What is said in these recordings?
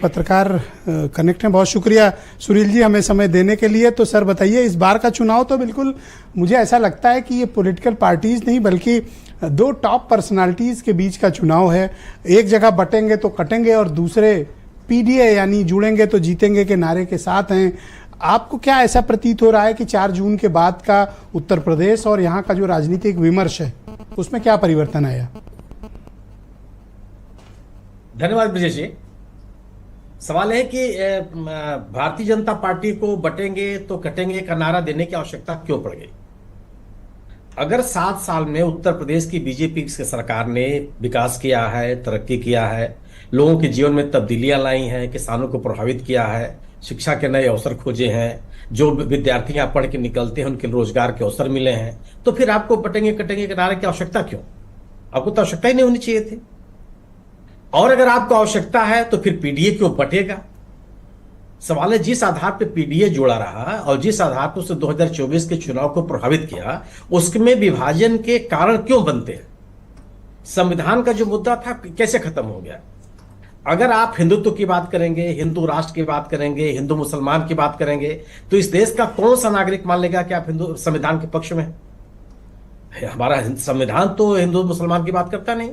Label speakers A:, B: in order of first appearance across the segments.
A: पत्रकार कनेक्ट हैं। बहुत शुक्रिया सुनील जी हमें समय देने के लिए। तो सर बताइए, इस बार का चुनाव तो बिल्कुल मुझे ऐसा लगता है कि ये पॉलिटिकल पार्टीज नहीं बल्कि दो टॉप पर्सनालिटीज के बीच का चुनाव है। एक जगह बटेंगे तो कटेंगे और दूसरे पीडीए यानी जुड़ेंगे तो जीतेंगे के नारे के साथ हैं। आपको क्या ऐसा प्रतीत हो रहा है कि 4 जून के बाद का उत्तर प्रदेश और यहाँ का जो राजनीतिक विमर्श है उसमें क्या परिवर्तन आया?
B: धन्यवाद ब्रजेश जी। सवाल है कि भारतीय जनता पार्टी को बटेंगे तो कटेंगे का नारा देने की आवश्यकता क्यों पड़ गई? अगर 7 साल में उत्तर प्रदेश की बीजेपी की सरकार ने विकास किया है, तरक्की किया है, लोगों के जीवन में तब्दीलियां लाई हैं, किसानों को प्रभावित किया है, शिक्षा के नए अवसर खोजे हैं, जो विद्यार्थी यहाँ पढ़ के निकलते हैं उनके रोजगार के अवसर मिले हैं, तो फिर आपको बटेंगे कटेंगे के नारे की आवश्यकता क्यों? आपको तो आवश्यकता ही नहीं होनी चाहिए थी। और अगर आपको आवश्यकता है तो फिर पीडीए क्यों बटेगा? सवाल है, जिस आधार पर पीडीए जुड़ा रहा और जिस आधार पर उसने 2024 के चुनाव को प्रभावित किया, उसमें विभाजन के कारण क्यों बनते हैं? संविधान का जो मुद्दा था कैसे खत्म हो गया? अगर आप हिंदुत्व की बात करेंगे, हिंदू राष्ट्र की बात करेंगे, हिंदू मुसलमान की बात करेंगे, तो इस देश का कौन सा नागरिक मान लेगा कि आप हिंदू संविधान के पक्ष में हैं? हमारा संविधान तो हिंदू मुसलमान की बात करता नहीं।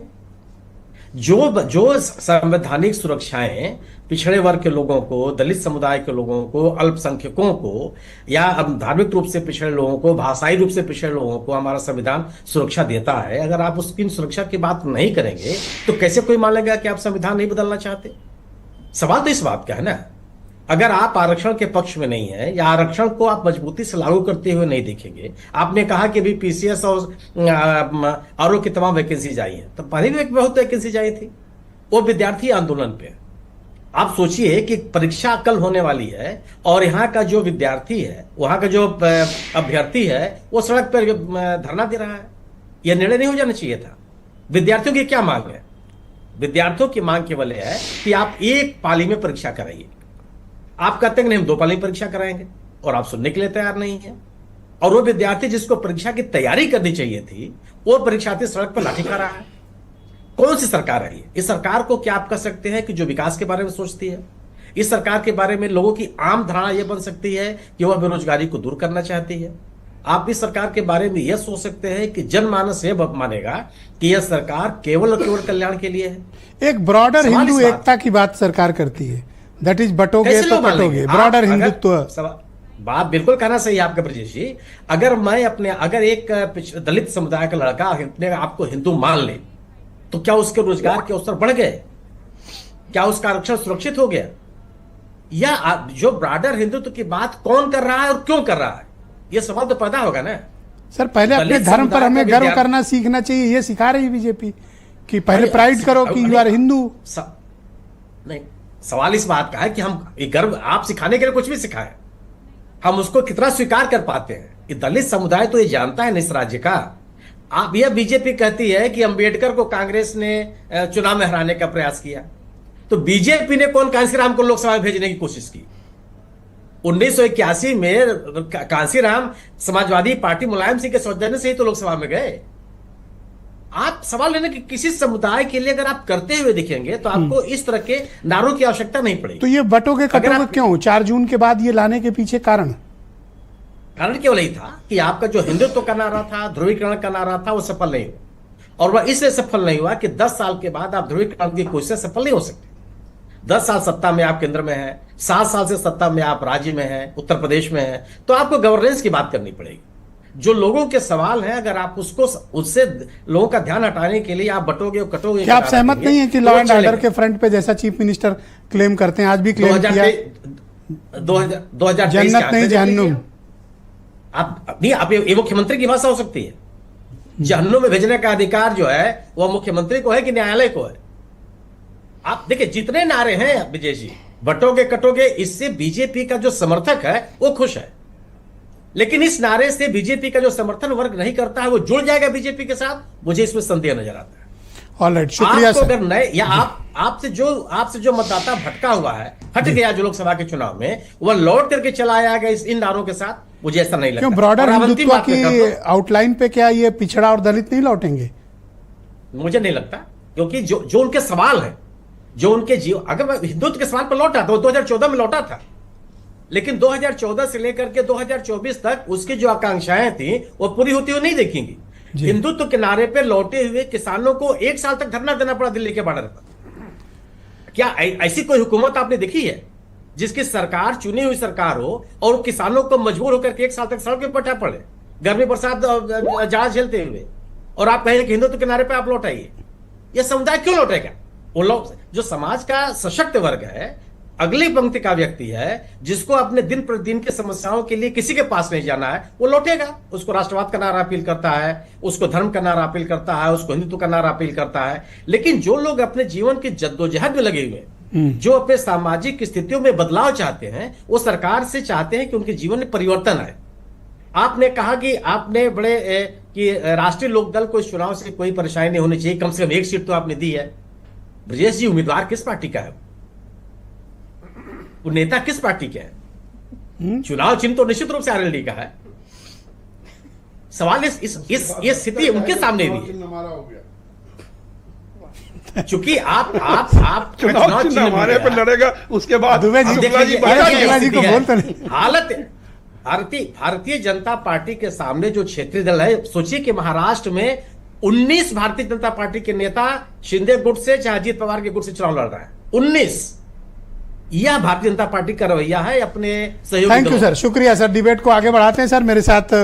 B: जो संवैधानिक सुरक्षाएं पिछड़े वर्ग के लोगों को, दलित समुदाय के लोगों को, अल्पसंख्यकों को या धार्मिक रूप से पिछड़े लोगों को, भाषाई रूप से पिछड़े लोगों को हमारा संविधान सुरक्षा देता है, अगर आप उसकी सुरक्षा की बात नहीं करेंगे तो कैसे कोई मान लेगा कि आप संविधान नहीं बदलना चाहते? सवाल तो इस बात का है ना। अगर आप आरक्षण के पक्ष में नहीं है या आरक्षण को आप मजबूती से लागू करते हुए नहीं देखेंगे, आपने कहा कि अभी पीसीएस और आरओ की तमाम वैकेंसीज आई हैं, तो पहले भी बहुत वैकेंसीज आई थी, वो विद्यार्थी आंदोलन पे। आप सोचिए कि परीक्षा कल होने वाली है और यहाँ का जो विद्यार्थी है, वहां का जो अभ्यर्थी है, वो सड़क पर धरना दे रहा है। यह निर्णय नहीं हो जाना चाहिए था। विद्यार्थियों की क्या मांग है? विद्यार्थियों की मांग केवल है कि आप एक पाली में परीक्षा कराइए। आप कहते हैं कि हम 2 पाली परीक्षा कराएंगे और आप सुनने के लिए तैयार नहीं है। और वो विद्यार्थी जिसको परीक्षा की तैयारी करनी चाहिए थी, वो परीक्षार्थी सड़क पर लाठी खा रहा है। कौन सी सरकार है ये? इस सरकार को क्या आप कह सकते हैं कि जो विकास के बारे में सोचती है? इस सरकार के बारे में लोगों की आम धारणा यह बन सकती है कि वह बेरोजगारी को दूर करना चाहती है? आप इस सरकार के बारे में यह सोच सकते हैं कि जनमानस यह मानेगा कि यह सरकार केवल और केवल कल्याण के लिए है?
A: एक ब्रॉडर हिंदू एकता की बात सरकार करती है, दैट इज बटोगे तो कटोगे, ब्रॉडर हिंदुत्व।
B: बात बिल्कुल कहना सही है आपका ब्रजेश जी। अगर एक दलित समुदाय का लड़का अपने आपको हिंदू मान ले तो क्या उसके रोजगार के अवसर बढ़ गए? क्या उसका आरक्षण सुरक्षित हो गया? या जो ब्रॉडर हिंदुत्व की बात कौन कर रहा है और क्यों कर रहा है, यह सवाल तो पैदा होगा ना।
A: सर पहले अपने धर्म पर हमें गर्व करना सीखना चाहिए, ये सिखा रही बीजेपी कि पहले प्राइड करो कि यू आर हिंदू।
B: नहीं, सवाल इस बात का है कि हम ये गर्व आप सिखाने के लिए कुछ भी सिखाएं, हम उसको कितना स्वीकार कर पाते हैं। ये दलित समुदाय तो ये जानता है ना इस राज्य का। आप यह बीजेपी कहती है कि अंबेडकर को कांग्रेस ने चुनाव में हराने का प्रयास किया, तो बीजेपी ने कौन कांसीराम को लोकसभा में भेजने की कोशिश की? 1981 में कांसीराम समाजवादी पार्टी मुलायम सिंह के सौजन्य से ही तो लोकसभा में गए। आप सवाल लेने कि किसी समुदाय के लिए अगर आप करते हुए दिखेंगे तो आपको इस तरह के नारों की आवश्यकता नहीं पड़ेगी।
A: तो ये बटोगे कटोगे क्यों 4 जून के बाद ये लाने के पीछे कारण
B: केवल यही था कि आपका जो हिंदुत्व का नारा था, ध्रुवीकरण का नारा था, वो सफल नहीं हुआ। और वह इसलिए सफल नहीं हुआ कि 10 साल के बाद आप ध्रुवीकरण की कोशिश सफल नहीं हो सकते। 10 साल सत्ता में आप केंद्र में हैं, 7 साल से सत्ता में आप राज्य में हैं, उत्तर प्रदेश में हैं, तो आपको गवर्नेंस की बात करनी पड़ेगी। जो लोगों के सवाल हैं, अगर आप उससे लोगों का ध्यान हटाने के लिए आप बटोगे और कटोगे।
A: क्या आप सहमत नहीं है कि लॉ एंड ऑर्डर के फ्रंट पे जैसा चीफ मिनिस्टर क्लेम करते हैं, आज भी क्लेम किया
B: 2023
A: जन्नत नहीं जहन्नुम?
B: आप ये मुख्यमंत्री की भाषा हो सकती है। जहन्नुम में भेजने का अधिकार जो है वह मुख्यमंत्री को है कि न्यायालय को है? आप देखिए जितने नारे हैं विजय जी, बटोगे कटोगे, इससे बीजेपी का जो समर्थक है वो खुश है। लेकिन इस नारे से बीजेपी का जो समर्थन वर्ग नहीं करता है वो जुड़ जाएगा बीजेपी के साथ, मुझे इसमें संदेह नजर आता है।
A: ऑलराइट, शुक्रिया
B: आपको अगर नए या आपसे जो मतदाता भटका हुआ है, हट गया जो लोकसभा के चुनाव में, वह लौट करके चला आएगा इन नारों के साथ, मुझे ऐसा नहीं लगता।
A: क्यों ब्रॉडर हिंदुत्व की आउटलाइन पे क्या ये पिछड़ा और दलित नहीं लौटेंगे?
B: मुझे नहीं लगता, क्योंकि जो उनके सवाल है, जो उनके जीव, अगर मैं हिंदुत्व के सवाल पर लौटा तो 2014 में लौटा था, लेकिन 2014 से लेकर के 2024 तक उसकी जो आकांक्षाएं थी वो पूरी होती हुई नहीं देखेंगी। हिंदुत्व के नारे पे लौटे हुए किसानों को 1 साल तक धरना देना पड़ा दिल्ली के बॉर्डर पर। क्या ऐसी कोई हुकूमत आपने देखी है जिसकी सरकार चुनी हुई सरकार हो और किसानों को मजबूर होकर के 1 साल तक सड़क पर बैठा पड़े, गर्मी बरसात जाड़ झेलते हुए, और आप कहें कि हिंदुत्व के नारे पे आप लौटाइए? यह समुदाय क्यों लौटेगा? वो लोग जो समाज का सशक्त वर्ग है, अगली पंक्ति का व्यक्ति है, जिसको अपने दिन प्रतिदिन की समस्याओं के लिए किसी के पास नहीं जाना है, वो लौटेगा। उसको राष्ट्रवाद का नारा अपील करता है, उसको धर्म का नारा अपील करता है, उसको हिंदुत्व का नारा अपील करता है। लेकिन जो लोग अपने जीवन की जद्दोजहद में लगे हुए हैं, जो अपने सामाजिक स्थितियों में बदलाव चाहते हैं, वो सरकार से चाहते हैं कि उनके जीवन में परिवर्तन आए। आपने कहा कि आपने कि राष्ट्रीय लोकदल को इस चुनाव से कोई परेशानी नहीं होनी चाहिए, कम से कम 1 सीट तो आपने दी है। ब्रजेश जी, उम्मीदवार किस पार्टी का है? वो नेता किस पार्टी के हैं? चुनाव चिन्ह तो निश्चित रूप से आरएलडी का है। सवाल ये स्थिति उनके सामने भी है, चूंकि आप
C: चुनाव चिन्ह हमारे पे लड़ेगा, उसके बाद
A: को बोलते नहीं।
B: हालत भारतीय जनता पार्टी के सामने जो क्षेत्रीय दल है, सोचिए कि महाराष्ट्र में 19 भारतीय जनता पार्टी के नेता शिंदे गुट से चाहे अजीत पवार के गुट से चुनाव लड़ रहा है। 19। यह भारतीय जनता पार्टी का रवैया है अपने सहयोगी।
A: थैंक यू सर, शुक्रिया सर। डिबेट को आगे बढ़ाते हैं सर। मेरे साथ